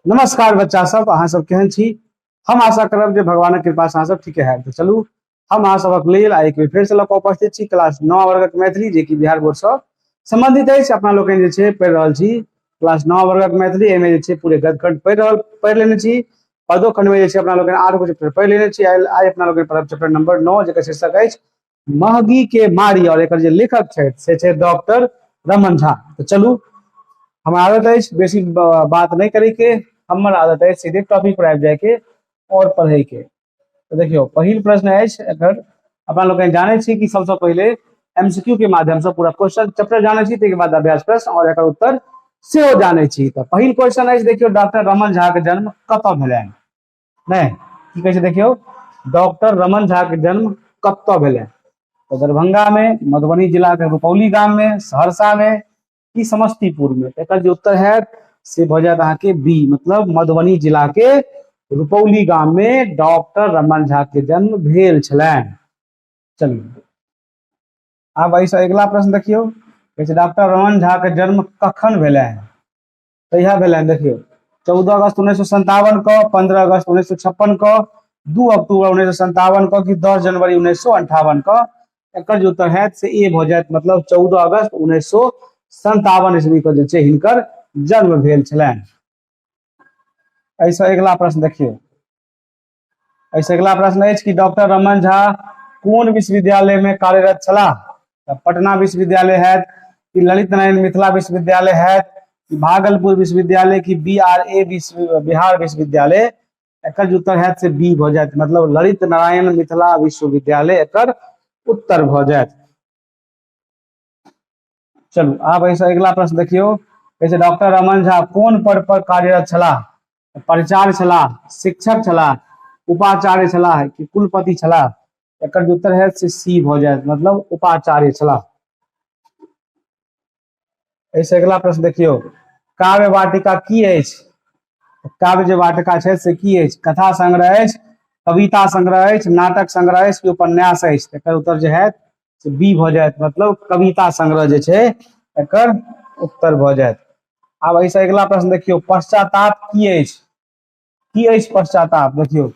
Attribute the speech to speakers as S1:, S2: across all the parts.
S1: नमस्कार बच्चा सब, अहाँ सब केहन छी। हम आशा करब जे भगवानक कृपा से अहाँ सब ठीक है। तो चलू हम अहाँ सबक लेल आइ एक बेर फेर से लऽ कऽ उपस्थित छी क्लास 9 वर्गक मैथिली, जे कि बिहार बोर्ड से संबंधित अछि। अपना लोकनि जे छै पढ़ि रहल छी क्लास 9 वर्गक मैथिली। एहिमे जे छै पूरे गद्यखंड पढ़ि लेने छी। पदो खंड में जे छै अपना लोकनि 8 गो चैप्टर पढ़ि लेने छी। आइ अपना लोकनि पढ़ब चैप्टर नंबर 9, जेकर शीर्षक अछि महगी के मारी, और एकर जे लेखक छथि से छै डॉक्टर रमन झा। तो चलू, हमार आदत है बेसी बात नहीं करे के, हमर आदत है सीधे टॉपिक पर आबि जाए के और पढ़े के। तो देखियो पहिल प्रश्न है एकर। अपना लोग जाने छी कि सबसे पहले एमसीक्यू के माध्यम से पूरा क्वेश्चन चैप्टर जाने छी, के बाद अभ्यास प्रश्न और एकर उत्तर सेहो जाने छी। तो पहिल क्वेश्चन है, देखियो डॉक्टर रमन झा के जन्म कतऽ भेलैन। नहीं की कहे छै, देखियो डॉक्टर रमन झा के जन्म कतऽ भेलैन। तो दरभंगा में, मधुबनी जिला के रुपौली गाम में, सहरसा में कि समस्तीपुर में। एकर जो उत्तर है से भ जायत अहाँ के बी, मतलब मधुबनी जिला के रुपौली गाम में डॉक्टर रमन झा के जन्म भेल छलैन। चलिए आब एहिसँ अगिला प्रश्न देखियो, डॉक्टर रमन झा के जन्म कखन भेलैन। कहिया भेलैन, देखियो 14 अगस्त 1957 को, 15 अगस्त 1956 को, 2 अक्टूबर 1957 को कि 10 जनवरी 1958 को। एकर जो उत्तर है से ए भ जायत, मतलब 14 अगस्त 1957 ईस्वी को जे छै हिनकर जन्म भेल छलैन। ऐसा अगला प्रश्न देखिए, ऐसे अगला प्रश्न है कि डॉक्टर रमन झा कोन विश्वविद्यालय में कार्यरत छलाह। पटना विश्वविद्यालय है कि ललित नारायण मिथिला विश्वविद्यालय है कि भागलपुर विश्वविद्यालय की BRA बिहार विश्वविद्यालय। एकर जो उत्तर है से बी भ जायत, मतलब ललित नारायण मिथिला विश्वविद्यालय एकर उत्तर भ जायत। चलू आब ऐसे अगला प्रश्न देखियो, जैसे डॉक्टर रमन झा कोन पद पर कार्यरत छलाह। परिचार्य छलाह, शिक्षक छलाह, उपाचार्य छलाह कि कुलपति छलाह। एकर जो उत्तर है से सी भ जायत, मतलब उपाचार्य छलाह। ऐसे अगला प्रश्न देखियो, काव्य वाटिका की अछि। काव्य जे वाटिका छै से की अछि। कथा संग्रह अछि, कविता संग्रह अछि, नाटक संग्रह अछि कि उपन्यास अछि। एकर उत्तर जे है से बी भ जायत, मतलब कविता संग्रह जे छै एकर उत्तर भ जायत। आब ऐसे अगला प्रश्न देखियो, पश्चाताप की अछि। की अछि पश्चाताप, देखियो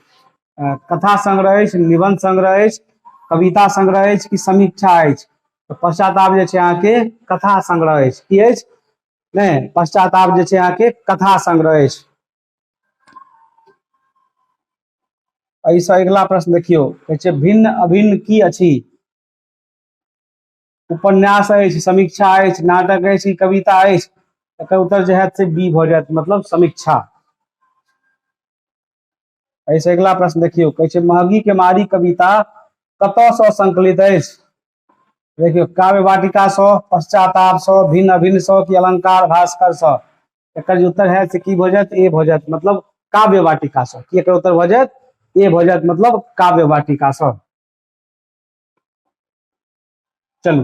S1: कथा संग्रह अछि, निबंध संग्रह अछि, कविता संग्रह अछि कि समीक्षा अछि। तो पश्चाताप जे छै अहाँ के कथा संग्रह अछि। की अछि, नहीं पश्चाताप जे छै अहाँ के कथा संग्रह अछि। ऐसा अगला प्रश्न देखियो, भिन्न अभिन्न की अछि। उपन्यास अछि, समीक्षा अछि, नाटक अछि, कविता अछि। एकर उत्तर जो है से बी भ जायत, मतलब समीक्षा। ऐसे अगला प्रश्न देखियो, महगी के मारी कविता कतऽ सँ संकलित अछि। देखियो काव्य वाटिका सँ, पश्चाताप सँ, भिन्न अभिन्न सँ कि अलंकार भास्कर सँ। एकर जो उत्तर है से की भ जायत, ए भ जायत, मतलब काव्य वाटिका सँ। की एकर उत्तर भ जायत, ए भ जायत, मतलब काव्य वाटिका सँ। चलू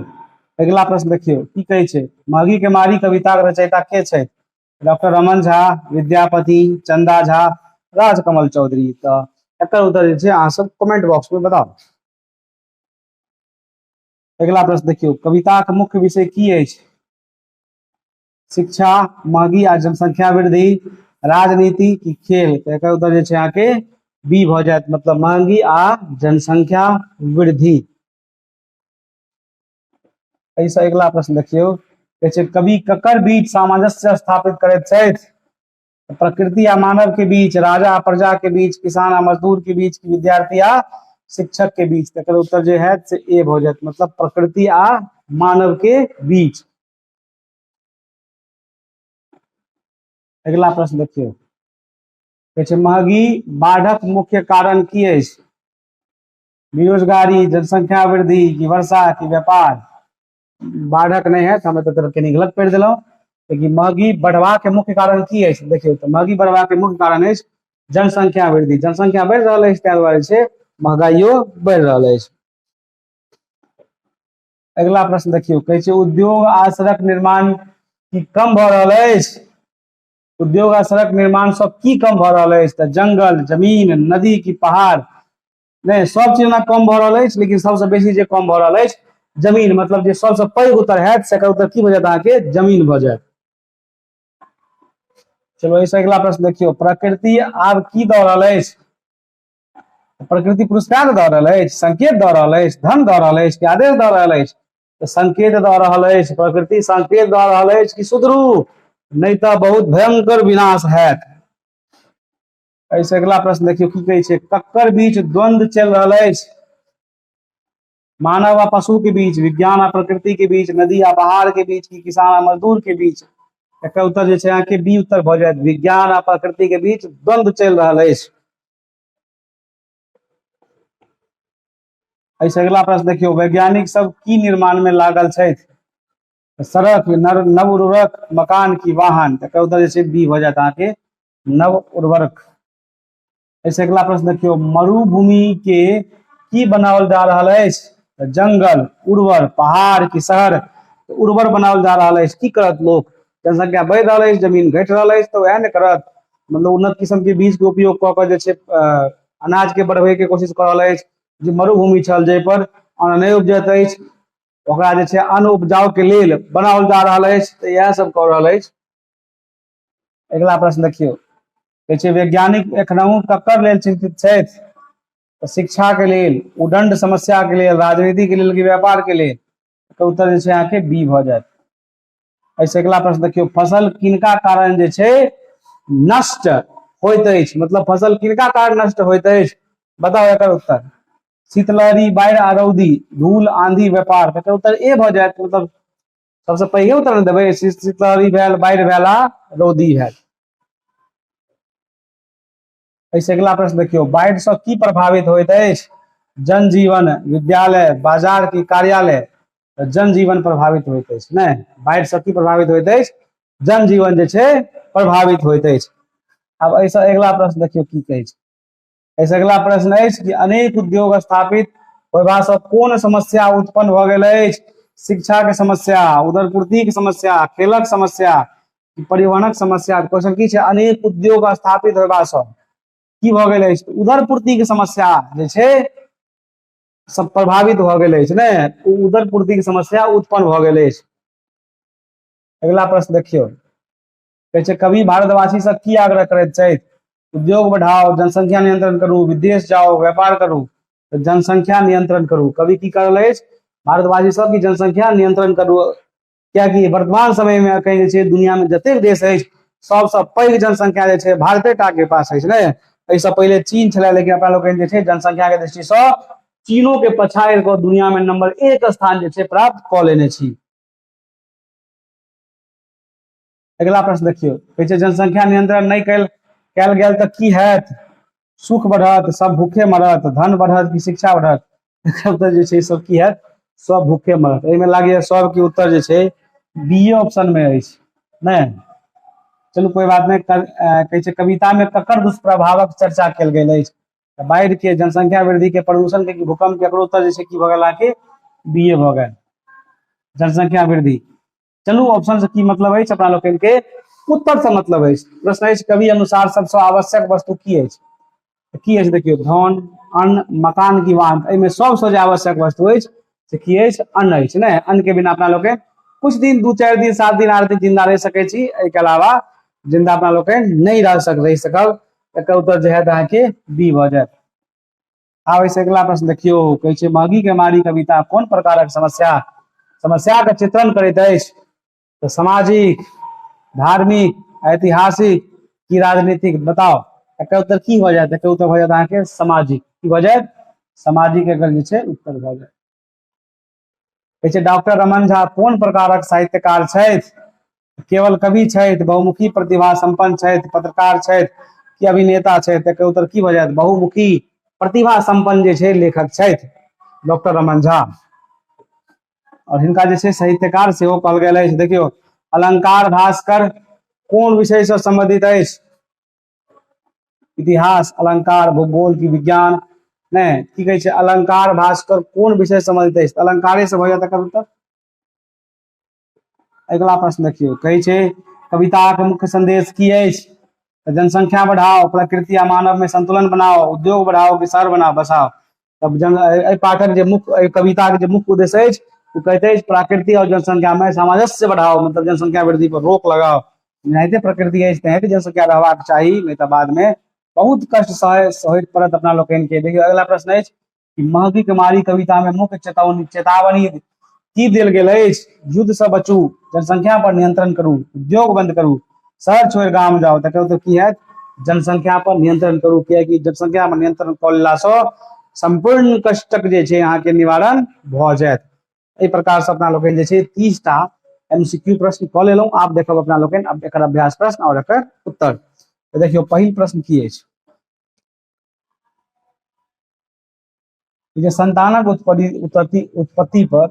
S1: अगला प्रश्न देखियो, की कहे छै महगी के मारी कविता के रचयिता के छै। डॉक्टर रमन झा, विद्यापति, चंदा झा, राजकमल चौधरी। तो एकर उत्तर जे छै अहाँ सब कमेंट बॉक्स में बताओ। अगला प्रश्न देखियो, कविता के मुख्य विषय की अछि। शिक्षा, महगी आ जनसंख्या वृद्धि, राजनीति की खेल। तो एकर उत्तर जे छै अहाँ के बी भ जायत, मतलब महगी आ जनसंख्या वृद्धि। ऐसा अगला प्रश्न देखियो, कवि ककर बीच सामंजस्य स्थापित करैत छथि। प्रकृति आ मानव के बीच, राजा आ प्रजा के बीच, किसान आ मजदूर के बीच, विद्यार्थी आ शिक्षक के बीच। एकर उत्तर जो है से ए भ जायत, मतलब प्रकृति आ मानव के बीच। अगला प्रश्न देखियो, महगी बाढ़क मुख्य कारण की अछि। बेरोजगारी, जनसंख्या वृद्धि कि वर्षा कि व्यापार। बाढ़क नहीं है, हम तो कनी गलत पढ़ि दिलौं। लेकिन महगी बढ़वा के मुख्य कारण की अछि। देखियो तो महगी बढ़वा के मुख्य कारण अछि जनसंख्या वृद्धि। जनसंख्या बढ़ि रहल अछि ताहि दुआरे से महगाइयो बढ़ि रहल अछि। अगला प्रश्न देखियो, उद्योग आ सड़क निर्माण की कम भ रहल अछि। उद्योग आ सड़क निर्माण सब की कम भ रहल अछि। तो जंगल, जमीन, नदी की पहाड़। नहीं सब चीज कम भ रहल अछि, लेकिन सबसे बेसी जे कम भ रहल अछि जमीन, मतलब जे सबसे पैघ उत्तर है से उत्तर की भ जायत अहाँ के जमीन भ जायत। चलो ऐसे अगला प्रश्न देखियो, प्रकृति आब की दऽ रहल अछि? प्रकृति पुरस्कार दऽ रहल अछि, संकेत दऽ रहल अछि, धन दऽ रहल अछि कि आदेश दऽ रहल अछि? तो संकेत दऽ रहल अछि, प्रकृति संकेत दऽ रहल अछि कि सुधरू नहीं तो बहुत भयंकर विनाश हैत। ऐसे अगला प्रश्न देखियो की कहै छै, ककर बीच द्वंद्व चल रहल अछि? मानव आ पशु के बीच, विज्ञान आ प्रकृति के बीच, नदी आ पहाड़ के बीच की किसान आ मजदूर के बीच? एकर उत्तर जे छै अहाँके बी उत्तर भऽ जायत, विज्ञान आ प्रकृति के बीच द्वंद्व चल रहल अछि। ऐसे अगला प्रश्न देखियो, वैज्ञानिक सब की निर्माण में लागल छथि? सड़क, नव उर्वरक, मकान की वाहन? एकर उत्तर जे छै बी भऽ जायत अहाँके नव उर्वरक। ऐसे अगला प्रश्न देखियो, मरुभूमि के की बनावल जा रहल अछि? जंगल, उर्वर, पहाड़ की शहर? तो उर्वर बनावल जा रहल अछि। की करत लोग? जनसंख्या बढ़ि रहल अछि, जमीन घटि रहल अछि, तो वएह ने करत, मतलब उन्नत किस्म के बीज के उपयोग कऽ के जे छै अनाज के बढ़बै के कोशिश कऽ रहल अछि। जे मरुभूमि छल जाहि पर अन्न नहि उपजैत अछि, ओकरा जे छै अन्न उपजाउ के लेल बनाओल जा रहल अछि, तऽ इएह सब कऽ रहल अछि। अगला प्रश्न देखियो, कहै छै वैज्ञानिक एखनहु ककर लेल चिंतित छथि? तो शिक्षा के लेल, उदंड समस्या के लेल, राजनीति के लेल कि व्यापार के लेल? एकर उत्तर जे छै अहाँके बी भऽ जायत। ऐसे अगला प्रश्न देखियो, फसल किनका कारण जे छै नष्ट होइत अछि? मतलब फसल किनका कारण नष्ट होइत अछि, बताओ एकर उत्तर। शीतलहरी, बाढ़ि आ रौदी, धूल, आंधी, व्यापार? एकर उत्तर ए भऽ जायत। मतलब सबसे पहिले उत्तर देबै, शीतलहरी भेल, बाढ़ि भेल आ रौदी भेल। ऐसे अगला प्रश्न देखियो, बाढ़ि से की प्रभावित होइत अछि? जनजीवन, विद्यालय, बाजार की कार्यालय? जनजीवन प्रभावित होइत अछि ने। बाढ़ि से की प्रभावित होइत अछि? जनजीवन जे छै प्रभावित होइत अछि। अब ऐसा अगला प्रश्न देखियो की कहै छै। ऐसे अगला प्रश्न अछि कि अनेक उद्योग स्थापित होयबा से कोन समस्या उत्पन्न भऽ गेल अछि? शिक्षा के समस्या, उदरपूर्ति के समस्या, खेलक समस्या, परिवहनक समस्या? क्वेश्चन की छै, अनेक उद्योग स्थापित होयबा से की भऽ गेल अछि? उदरपूर्ति के समस्या जे छै सब प्रभावित भऽ गेल अछि ने, उदरपूर्ति के समस्या उत्पन्न भऽ गेल अछि। अगला प्रश्न देखियो, कहै छै कवि भारतवासी से की आग्रह करैत छथि? उद्योग बढ़ाओ, जनसंख्या नियंत्रण करू, विदेश जाओ, व्यापार करू? तो जनसंख्या नियंत्रण करू। कवि की कर रहल अछि? भारतवासी सबकी जनसंख्या नियंत्रण करू। कियाकि वर्तमान समय में कहीं जे छै दुनिया में जतेक देश अछि, सबसे पैघ जनसंख्या जे छै भारते टा के पास अछि ने। एहिसँ पहिले चीन छलै, लेकिन अपना लोग जे छै जनसंख्या के दृष्टि से चीनो के पछाड़ि कऽ दुनिया में नंबर 1 स्थान जे छै प्राप्त कऽ लेने छी। अगला प्रश्न देखियो, कहै छै जनसंख्या नियंत्रण नहीं कैल गेल तऽ की हैत? सुख बढ़त, सब भूखे मरत, धन बढ़त कि शिक्षा बढ़त? एकर उत्तर जे छै सब की हैत? सब भूखे मरत। एहिमे लागैए सबके उत्तर जे छै बी ऑप्शन में अछि ने। चलू कोई बात नहीं। कहै छै कविता में ककर दुष्प्रभावक चर्चा कयल गेल अछि? बाढ़ि के, जनसंख्या वृद्धि के, प्रदूषण के, भूकंप के? एकर उत्तर जे छै की भऽ गेल अहाँके बी ए भऽ गेल, जनसंख्या वृद्धि। चलू ऑप्शन से की मतलब अछि अपना लोकनि के? उत्तर से मतलब अछि। प्रश्न अछि कवि अनुसार सबसे आवश्यक वस्तु की अछि? की अछि देखियौ, धन, अन्न, मकान की वाहन? एहिमे सबसे जे आवश्यक वस्तु अछि से की अछि? अन्न अछि ने। अन्न के बिना अपना लोग कुछ दिन, 2-4 दिन, 7 दिन, 8 दिन जिंदा रह सकै छी, एहिके अलावा जिंदा अपना लोग नहीं रह सकब। एकर उत्तर जो है अहाँके बी भऽ जायत। आब ऐसे अगला प्रश्न देखियो, कहै छै माघी के मारी कविता कोन प्रकारक समस्या के चित्रण करैत अछि? तो सामाजिक, धार्मिक, ऐतिहासिक की राजनीतिक? बताओ एकर उत्तर की भऽ जायत? एकर उत्तर भऽ जायत अहाँके सामाजिक। की भऽ जायत? सामाजिक एकर जे छै उत्तर भऽ जायत। कहै छै डॉक्टर रमन झा कोन प्रकारक साहित्यकार छथि? केवल कवि छथि, बहुमुखी प्रतिभा संपन्न छथि, पत्रकार छथि कि अभिनेता छथि? एकर उत्तर की भऽ जायत? बहुमुखी प्रतिभा संपन्न जे छै लेखक छथि डॉक्टर रमन झा। और हिनका जे छै साहित्यकार सेहो कहल गेल अछि। देखियौ, अलंकार भास्कर कोन विषय से संबंधित अछि? इतिहास, अलंकार, भूगोल की विज्ञान? नहीं, की कहै छै अलंकार भास्कर कोन विषय से संबंधित अछि? अलंकारे से भऽ जायत एकर उत्तर। अगला प्रश्न देखियौ, कहै छै कविता के मुख्य संदेश की अछि? जनसंख्या बढ़ाओ, प्रकृति आ मानव में संतुलन बनाओ, उद्योग बढ़ाओ कि शहर बसाओ? तब पाठक जे मुख्य कविता के जे मुख्य उद्देश्य अछि वो कहते हैं प्रकृति और जनसंख्या में सामंजस्य बढ़ाओ, मतलब जनसंख्या वृद्धि पर रोक लगाओ। एनाहिते प्रकृति अछि, तेनाहिते जनसंख्या रहबाक चाही, नहीं तो बाद में बहुत कष्ट सहय पड़त अपना लोकनि के। देखियो अगला प्रश्न अछि कि महगी के मारी कविता में मुख्य चेतावनी की देल गेल अछि? युद्ध से बचू, जनसंख्या पर नियंत्रण करू, उद्योग बंद करू, शहर छोड़ गाम जाओ। तो की हैत? जनसंख्या पर नियंत्रण करू, कियाकि जनसंख्या पर नियंत्रण कऽ लेलासँ संपूर्ण कष्टक जे छै अहाँके निवारण भऽ जायत। एहि प्रकार से अपना लोकनि जे छै 30टा MCQ प्रश्न कऽ लेलहुँ। आब देखब अपना लोकनि अब एकर अभ्यास प्रश्न और एकर उत्तर। तो देखियो पहिल प्रश्न की अछि? जे संतानक उत्पत्ति पर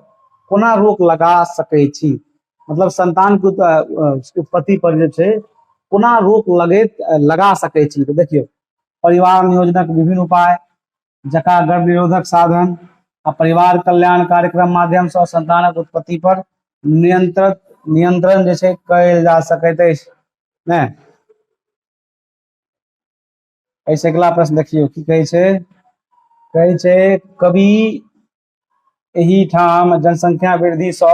S1: कोना रोक लगा सकै छी? मतलब संतान के उत्पत्ति पर जे छै कोना रोक लगा सकै छी? तो देखियो परिवार नियोजनक विभिन्न उपाय, जका गर्भ निरोधक साधन आ परिवार कल्याण कार्यक्रम माध्यम से संतानक उत्पत्ति पर नियंत्रण जे छै कयल जा सकैत अछि ने। ऐसे अगला प्रश्न देखियो की कहै छै? कहै छै कवि एही ठाम जनसंख्या वृद्धि से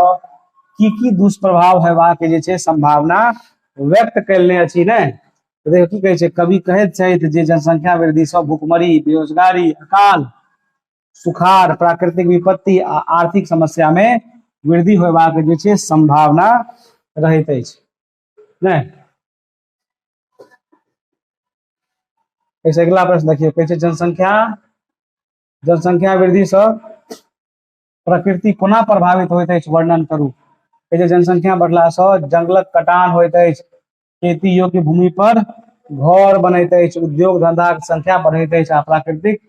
S1: की दुष्प्रभाव हेबाक जे छै संभावना व्यक्त कयने अछि ने। तो देखियो की कहै छै? कवि कहैत छथि जे जनसंख्या वृद्धि से भुखमरी, बेरोजगारी, अकाल, सुखाड़, प्राकृतिक विपत्ति आ आर्थिक समस्या में वृद्धि होबाक जे छै संभावना रहैत अछि ने। ऐसे अगला प्रश्न देखिए कहै छै जनसंख्या वृद्धि से प्रकृति कोना प्रभावित होइत अछि, वर्णन करू। कहै छै जनसंख्या बढ़ला से जंगलक कटान होइत अछि, खेती योग्य भूमि पर घर बनैत अछि, उद्योग धंधा के संख्या बढ़ैत अछि आ प्राकृतिक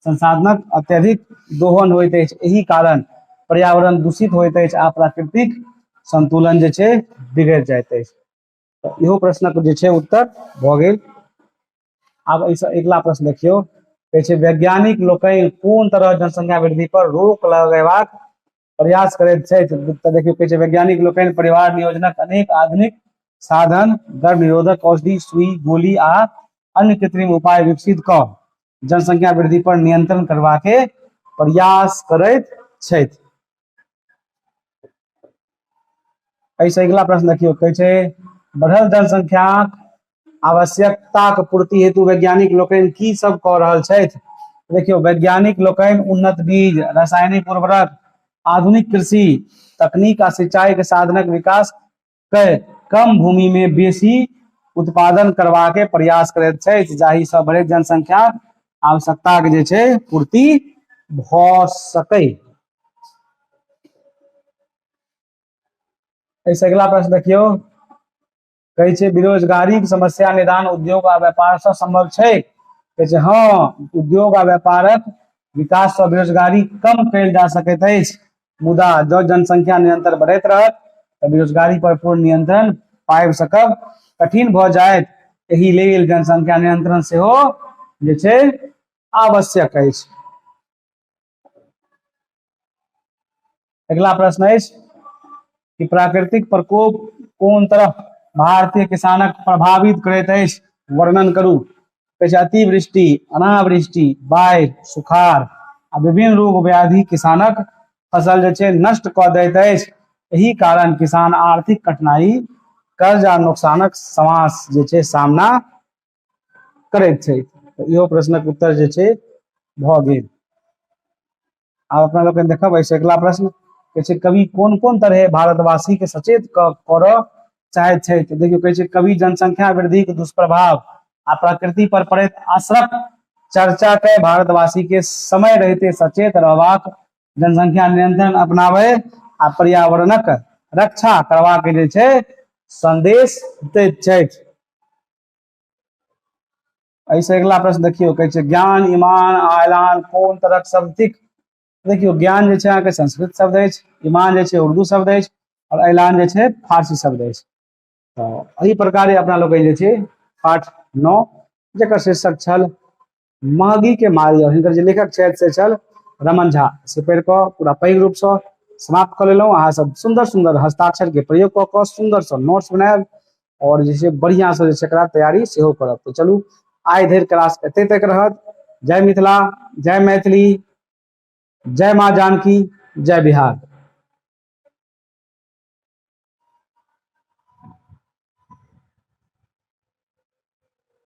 S1: संसाधनक अत्यधिक दोहन होइत अछि। एही कारण पर्यावरण दूषित होइत अछि आ प्राकृतिक संतुलन जे छै बिगड़ि जाइत अछि। तो इहो प्रश्नक जे छै उत्तर भऽ गेल। आब ऐसे अगला प्रश्न देखियो कहै छै वैज्ञानिक लोकनि कोन तरह जनसंख्या वृद्धि पर रोक लगेबाक प्रयास करैत छथि? तो देखियो कहै छै वैज्ञानिक लोकनि परिवार नियोजनक अनेक आधुनिक साधन, गर्भ निरोधक औषधि, सुई, गोली आ अन्य कृत्रिम उपाय विकसित कऽ जनसंख्या वृद्धि पर नियंत्रण करबा के प्रयास करैत छथि। ऐसे अगला प्रश्न देखियो कहै छै बढ़ल जनसंख्या आवश्यकताक पूर्ति हेतु वैज्ञानिक लोकनि की सब कऽ रहल छथि? देखियो वैज्ञानिक लोकनि उन्नत बीज, रासायनिक उर्वरक, आधुनिक कृषि तकनीक आ सिंचाई के साधनक विकास कर कम भूमि में बेसी उत्पादन करबा के प्रयास करैत छथि, जाहि से बढ़ैत जनसंख्या आवश्यकता के जे छै पूर्ति भऽ सकै। ऐसे अगला प्रश्न देखियो कहै छै बेरोजगारी की समस्या निदान उद्योग आ व्यापार से संभव छै? कहै छै हाँ, उद्योग आ व्यापारक विकास से बेरोजगारी कम कयल जा सकैत अछि, मुदा जो जनसंख्या निरंतर बढ़ैत रहत तऽ बेरोजगारी पर पूर्ण नियंत्रण पाबि सकब कठिन भऽ जायत। एहि लेल जनसंख्या नियंत्रण सेहो जे छै आवश्यक अछि। अगला प्रश्न अछि कि प्राकृतिक प्रकोप कोन तरह भारतीय किसानक प्रभावित करैत अछि, वर्णन करू। कहै छै अतिवृष्टि, अनावृष्टि, बाढ़ि, सुखाड़ आ विभिन्न रोग व्याधि किसानक फसल जे छै नष्ट कऽ दैत अछि। एही कारण किसान आर्थिक कठिनाई, कर्ज आ नुकसानक जे छै सामना करैत छै। तो इहो प्रश्नक उत्तर जे छै भऽ गेल। आब अपना लोकनि देखब ऐसे अगला प्रश्न कहै छै कवि कोन कोन तरह भारतवासी के सचेत करऽ चाहैत छथि? देखियो कहै छै कवि जनसंख्या वृद्धि के दुष्प्रभाव आ प्रकृति पर पड़ैत असरक चर्चा के भारतवासी के समय रहते सचेत रहबाक, जनसंख्या नियंत्रण अपनाबे आ पर्यावरणक रक्षा करबा के जे छै संदेश दैत छथि। ऐसे अगला प्रश्न देखियो कहै छै ज्ञान, ईमान आ ऐलान कोन तरह शब्द थिक? देखियो ज्ञान जे छै अहाँके संस्कृत शब्द अछि, ईमान जे छै उर्दू शब्द अछि और ऐलान जे छै फारसी शब्द अछि। तो एही प्रकारे अपना लोग जे छै पाठ 9 जकर शीर्षक छल महगी के मारी, और हिनकर जे लेखक छथि से छल रमन झा, से पढ़ि कऽ पूरा पैघ रूप से समाप्त कऽ लेलहुँ। अहाँ सब सुंदर सुंदर हस्ताक्षर के प्रयोग कऽ कऽ सुंदर सँ नोट्स बनायब और जे छै बढ़िया से जे छै एकरा तैयारी सेहो करब। तो चलू आइ धरि क्लास एते तक रहत। जय मिथिला, जय मैथिली, जय माँ जानकी, जय बिहार।